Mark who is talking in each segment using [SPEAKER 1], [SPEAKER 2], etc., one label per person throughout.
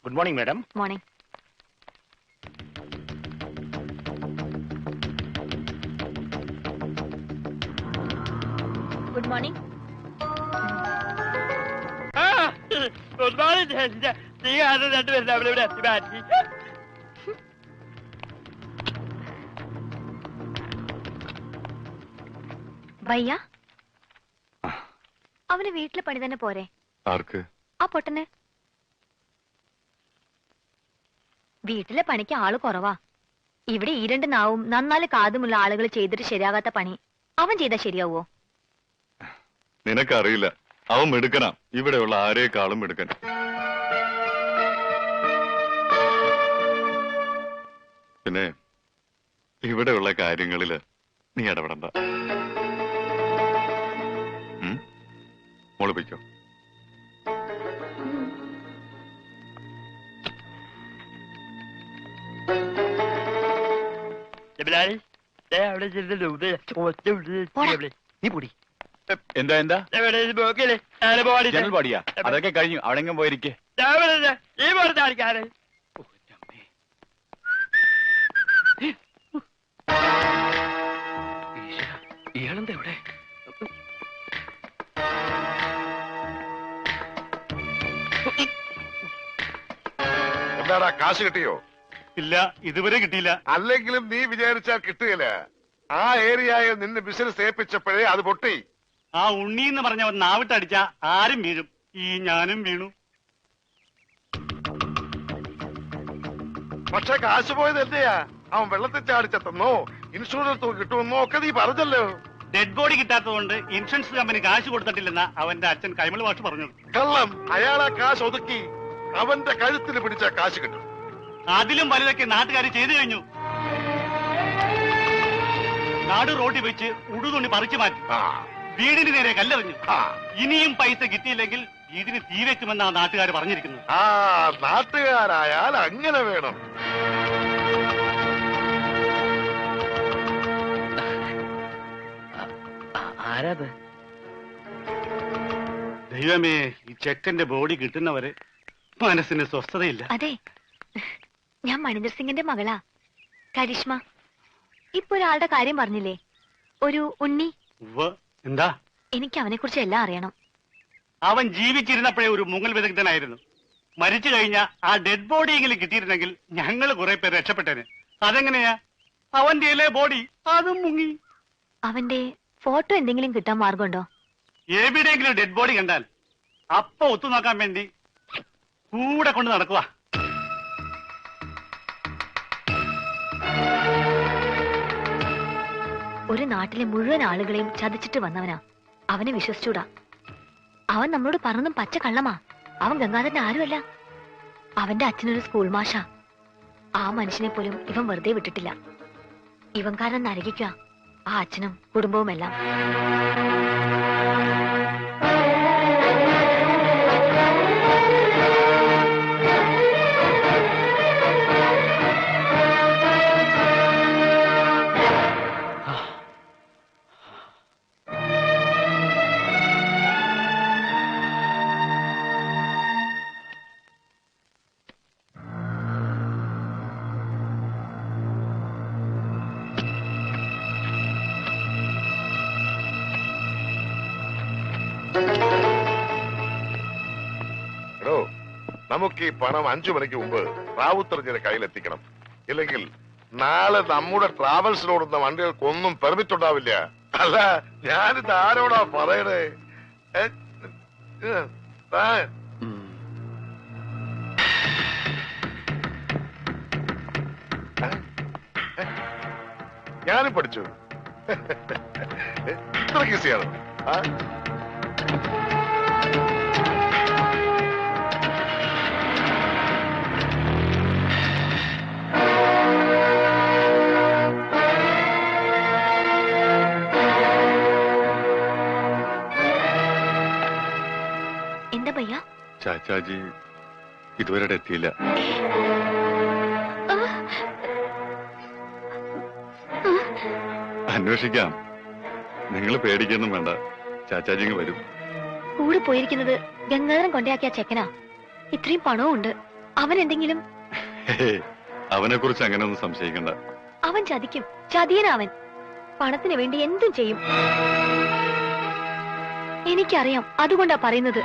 [SPEAKER 1] Good morning, madam.
[SPEAKER 2] Morning. Good morning.
[SPEAKER 1] Good morning.
[SPEAKER 2] ഭയ്യ അവന് വീട്ടിലെ പണി തന്നെ പോരെ?
[SPEAKER 3] ആർക്ക്?
[SPEAKER 2] ആ പൊട്ടന്. വീട്ടിലെ പണിക്ക് ആള് കുറവാ. ഇവിടെ ഈ രണ്ട് നാവും നന്നാല് കാതുമുള്ള ആളുകൾ ചെയ്തിട്ട് ശരിയാകാത്ത പണി അവൻ ചെയ്താൽ ശരിയാവോ?
[SPEAKER 3] നിനക്കറിയില്ല, അവൻ മിടുക്കനാ. ഇവിടെയുള്ള ആരേക്കാളും മിടുക്കൻ. പിന്നെ ഇവിടെയുള്ള കാര്യങ്ങളില് നീ ഇടപെടണ്ട. മോള് പൊയ്ക്കോ.
[SPEAKER 4] എന്താ എന്താ ജനൽ പാടിയാ? അതൊക്കെ കഴിഞ്ഞു. അവിടെങ്ങും പോയിരിക്കേ.
[SPEAKER 1] ഇയാളെന്താ ഇവിടെ?
[SPEAKER 5] എന്താടാ, കാശ് കിട്ടിയോ?
[SPEAKER 3] ഇല്ല, ഇതുവരെ കിട്ടിയില്ല.
[SPEAKER 5] അല്ലെങ്കിലും നീ വിചാരിച്ചാൽ കിട്ടുകയില്ല. ആ ഏരിയയിൽ നിന്ന് ബിസിനസ് ഏൽപ്പിച്ചപ്പോഴേ അത് പൊട്ടി.
[SPEAKER 3] ആ ഉണ്ണി എന്ന് പറഞ്ഞവൻ നാവിട്ടടിച്ച ആരും വീഴും. ഈ ഞാനും വീണു.
[SPEAKER 5] പക്ഷെ കാശ് പോയത് എന്റെയാ. അവൻ വെള്ളത്തിൽ ചാടിച്ചെത്തുന്നോ ഇൻഷുറൻസ് കിട്ടുമെന്നോ ഒക്കെ നീ പറഞ്ഞല്ലോ.
[SPEAKER 3] ഡെഡ് ബോഡി കിട്ടാത്തതുകൊണ്ട് ഇൻഷുറൻസ് കമ്പനി കാശ് കൊടുത്തിട്ടില്ലെന്ന അവന്റെ അച്ഛൻ കൈമൾ മാഷ് പറഞ്ഞത്.
[SPEAKER 5] കള്ളം. അയാളാ കാശ് ഒതുക്കി അവന്റെ കഴുത്തിന് പിടിച്ച കാശ് കിട്ടും.
[SPEAKER 3] അതിലും വലുതൊക്കെ നാട്ടുകാർ ചെയ്തു കഴിഞ്ഞു. നാട് റോഡിൽ വെച്ച് ഉടുതുണി പറിച്ചു മാറ്റി, വീടിന് നേരെ കല്ലെറിഞ്ഞു. ഇനിയും പൈസ കിട്ടിയില്ലെങ്കിൽ വീടിന് തീ വെക്കുമെന്നാണ് നാട്ടുകാർ പറഞ്ഞിരിക്കുന്നത്.
[SPEAKER 5] ആ നാട്ടുകാരായാൽ അങ്ങനെ വേണം.
[SPEAKER 1] ആരാത്?
[SPEAKER 3] ദൈവമേ, ഈ ചെക്കന്റെ ബോഡി കിട്ടുന്നവരെ മനസ്സിന് സ്വസ്ഥതയില്ല.
[SPEAKER 2] അതെ, ഞാൻ മണിന്ദർ സിംഗിന്റെ മകളാ, കരിഷ്മ. ഇപ്പൊ ഒരാളുടെ കാര്യം പറഞ്ഞില്ലേ, ഒരു ഉണ്ണി.
[SPEAKER 3] എന്താ?
[SPEAKER 2] എനിക്ക് അവനെ കുറിച്ച് എല്ലാം അറിയണം.
[SPEAKER 3] അവൻ ജീവിച്ചിരുന്നപ്പോഴേ ഒരു മുങ്ങൽ വിദഗ്ധനായിരുന്നു. മരിച്ചു കഴിഞ്ഞ ആ ഡെഡ് ബോഡിയെങ്കിലും കിട്ടിയിരുന്നെങ്കിൽ ഞങ്ങൾ കുറെ പേര് രക്ഷപ്പെട്ടേനെ. അതെങ്ങനെയാ? അവന്റെ ബോഡി അതും മുങ്ങി.
[SPEAKER 2] അവന്റെ ഫോട്ടോ എന്തെങ്കിലും കിട്ടാൻ മാർഗമുണ്ടോ?
[SPEAKER 3] എവിടെയെങ്കിലും ഡെഡ് ബോഡി കണ്ടാൽ അപ്പൊ ഒത്തുനോക്കാൻ വേണ്ടി കൂടെ കൊണ്ട് നടക്കുക.
[SPEAKER 2] ഒരു നാട്ടിലെ മുഴുവൻ ആളുകളെയും ചതിച്ചിട്ട് വന്നവനാ. അവനെ വിശ്വസിച്ചൂടാ. അവൻ നമ്മളോട് പറഞ്ഞതും പച്ച കള്ളമാ. അവൻ ഗംഗാധരന്റെ ആരുമല്ല. അവന്റെ അച്ഛനൊരു സ്കൂൾ മാഷാ. ആ മനുഷ്യനെ പോലും ഇവൻ വെറുതെ വിട്ടിട്ടില്ല. ഇവൻ കാരണം നരകിക്കുക ആ അച്ഛനും കുടുംബവുമെല്ലാം.
[SPEAKER 5] നമുക്ക് ഈ പണം 5 മണിക്ക് മുമ്പ് റാവുത്തറിന്റെ കയ്യിലെത്തിക്കണം. ഇല്ലെങ്കിൽ നാളെ നമ്മുടെ ട്രാവൽസിലോടുന്ന വണ്ടികൾക്കൊന്നും പെർമിറ്റ് ഉണ്ടാവില്ല. അല്ല, ഞാനിത് ആരോടാ പറയണേ? ഞാനും പഠിച്ചു. ഇത്ര ഈസിയാണ്.
[SPEAKER 2] എന്താ ഭയ്യ?
[SPEAKER 3] ചാച്ചാജി ഇതുവരെ എത്തിയില്ല. അന്വേഷിക്കാം. നിങ്ങൾ പേടിക്കൊന്നും വേണ്ട, ചാച്ചാജി വരും.
[SPEAKER 2] കൂടെ പോയിരിക്കുന്നത് ഗംഗാധരൻ കൊണ്ടയാക്കിയ ചെക്കനാ. ഇത്രയും പണവും ഉണ്ട്. അവൻ എന്തെങ്കിലും
[SPEAKER 4] അവനെ കുറിച്ച് അങ്ങനെ ഒന്നും സംശയിക്കണ്ട.
[SPEAKER 2] അവൻ ചതിക്കും. ചതിയനവൻ പണത്തിന് വേണ്ടി എന്തും ചെയ്യും. എനിക്കറിയാം, അതുകൊണ്ടാ പറയുന്നത്.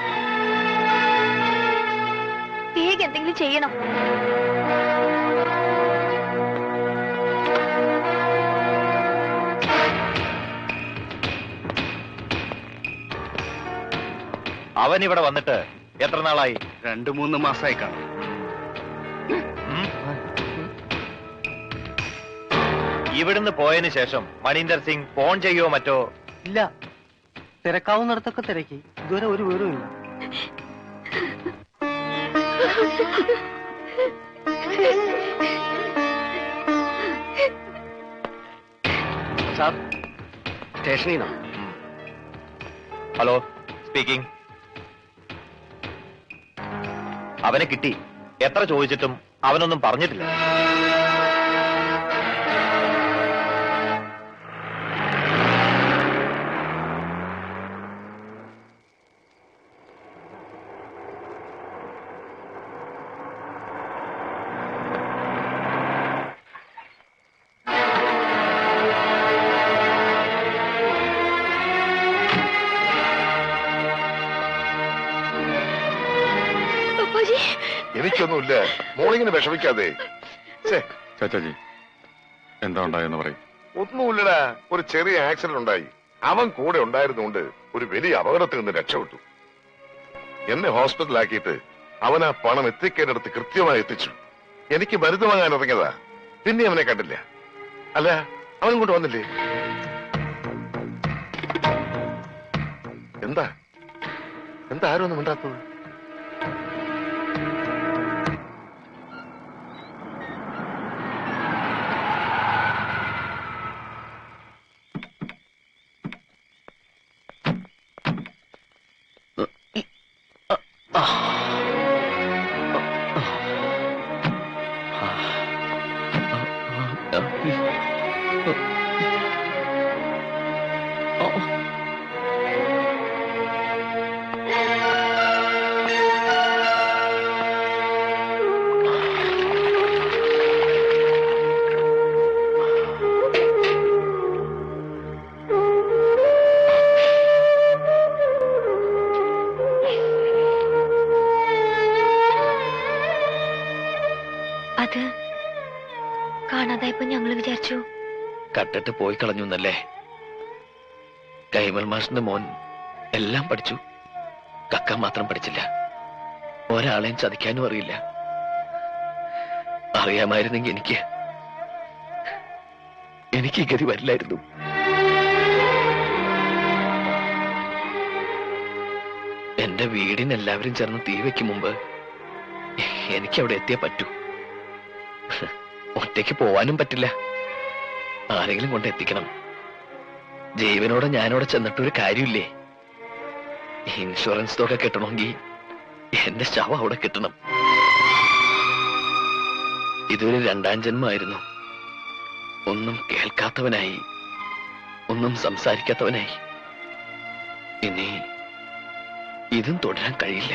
[SPEAKER 2] വേഗം എന്തെങ്കിലും ചെയ്യണം.
[SPEAKER 6] അവൻ ഇവിടെ വന്നിട്ട് എത്ര നാളായി?
[SPEAKER 3] 2-3 മാസമായി കാണും.
[SPEAKER 6] ഇവിടുന്ന് പോയതിനു ശേഷം മണീന്ദർ സിംഗ് ഫോൺ ചെയ്യോ മറ്റോ?
[SPEAKER 1] ഇല്ല, തിരക്കാവുന്നിടത്തൊക്കെ തിരക്കി. ഇതുവരെ ഒരു വിവരവും ഇല്ല. സാർ, സ്റ്റേഷനിൽ നിന്നാണ്.
[SPEAKER 6] Hello, speaking. അവനെ കിട്ടി. എത്ര ചോദിച്ചിട്ടും അവനൊന്നും പറഞ്ഞിട്ടില്ല.
[SPEAKER 5] എനിക്കൊന്നുമില്ല, മോളിങ്ങനെ വിഷമിക്കാതെ.
[SPEAKER 4] ചാച്ചാജി, എന്താ ഉണ്ടായെന്ന് പറയും.
[SPEAKER 5] ഒന്നുമില്ലടാ, ഒരു ചെറിയ ആക്സിഡന്റ് ഉണ്ടായി. അവൻ കൂടെ ഉണ്ടായിരുന്നുകൊണ്ട് ഒരു വലിയ അപകടത്തിൽ നിന്ന് രക്ഷപ്പെട്ടു. എന്നെ ഹോസ്പിറ്റലാക്കിയിട്ട് അവൻ ആ പണം എത്തിക്കേണ്ടടുത്ത് കൃത്യമായി എത്തിച്ചു. എനിക്ക് മരുന്ന് വാങ്ങാൻ ഇറങ്ങിയതാ. പിന്നെ അവനെ കണ്ടില്ല. അല്ല, അവൻ കൊണ്ട് വന്നില്ലേ? എന്താ എന്താ ആരും ഒന്നും മിണ്ടാത്തത്?
[SPEAKER 2] അത് കാണാതായപ്പോ ഞങ്ങള് വിചാരിച്ചു
[SPEAKER 1] കട്ടിട്ട് പോയി കളഞ്ഞു എന്നല്ലേ. കൈമൾ മാഷിന്റെ മോൻ എല്ലാം പഠിച്ചു, കക്ക മാത്രം പഠിച്ചില്ല. ഒരാളെയും ചതിക്കാനും അറിയില്ല. അറിയാമായിരുന്നെങ്കിൽ എനിക്ക് ഈ ഗതി വരില്ലായിരുന്നു. എന്റെ വീടിന് എല്ലാവരും ചേർന്ന് തീ വെക്കും മുമ്പ് എനിക്ക് അവിടെ എത്തിയേ പറ്റൂ. ഒറ്റയ്ക്ക് പോവാനും പറ്റില്ല, ആരെങ്കിലും കൊണ്ട് എത്തിക്കണം. ജീവനോടെ ഞാനവിടെ ചെന്നിട്ടൊരു കാര്യമില്ലേ. ഇൻഷുറൻസ് തുക കിട്ടണമെങ്കിൽ എന്റെ ശവം അവിടെ കിട്ടണം. ഇതൊരു 2ാം ജന്മമായിരുന്നു. ഒന്നും കേൾക്കാത്തവനായി, ഒന്നും സംസാരിക്കാത്തവനായി. ഇനി ഇതും തുടരാൻ കഴിയില്ല.